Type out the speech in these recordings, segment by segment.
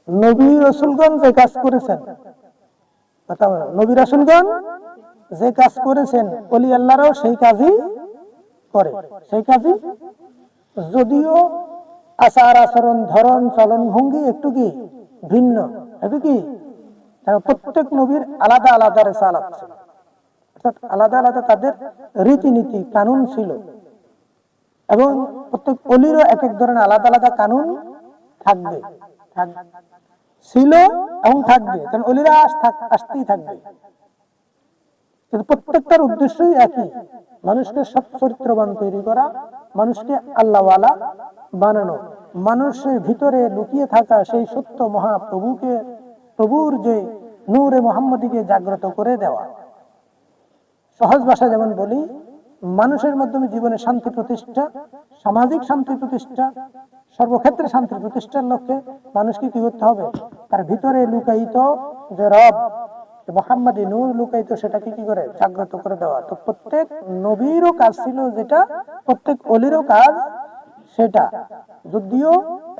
নবী রাসূলগণ যে কাজ করেছেন, কথা বলো, নবী রাসূলগণ যে কাজ করেছেন ওলি আল্লাহরাও সেই কাজই করে, সেই কাজই, যদিও আচার আচরণ ধরন চলন ভঙ্গি একটু কি ভিন্ন, একটু কি, প্রত্যেক নবীর আলাদা আলাদা রিসালাত ছিল, অর্থাৎ আলাদা আলাদা তাদের রীতিনীতি কানুন ছিল, এবং প্রত্যেক অলিরও এক এক ধরনের আলাদা আলাদা কানুন থাকবে, ছিল এবং থাকবে, কারণ অলিরা আসতেই থাকবে, কিন্তু প্রত্যেকটার উদ্দেশ্যই একই, মানুষকে সৎ চরিত্রবান তৈরি করা, মানুষকে আল্লাহওয়ালা বানানো, মানুষের ভিতরে লুকিয়ে থাকা সেই সত্য মহাপ্রভুকে, প্রভুর যে নূরে মুহাম্মদীকে জাগ্রত করে দেওয়া। সহজ ভাষায় যেমন বলি, মানুষের মাধ্যমে জীবনে শান্তি প্রতিষ্ঠা, সামাজিক শান্তি প্রতিষ্ঠা, সর্বক্ষেত্রে শান্তি প্রতিষ্ঠার লক্ষ্যে মানুষকে কি করতে হবে, তার ভিতরে লুকায়িত যে রব মুহাম্মদী নূর লুকায়িত, সেটাকে কি করে জাগ্রত করে দেওয়া। তো প্রত্যেক নবীরও কাজ ছিল যেটা, প্রত্যেক অলিরও কাজ সেটা, যদিও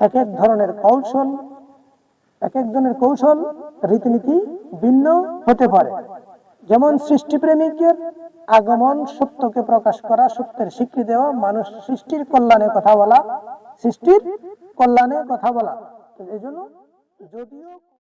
এক এক ধরনের কৌশল, এক একজনের কৌশল রীতিনীতি ভিন্ন হতে পারে। যেমন সৃষ্টিপ্রেমিকের আগমন সত্যকে প্রকাশ করা, সত্যের স্বীকৃতি দেওয়া, মানুষ সৃষ্টির কল্যাণে কথা বলা, সৃষ্টির কল্যাণে কথা বলা। এই জন্য যদিও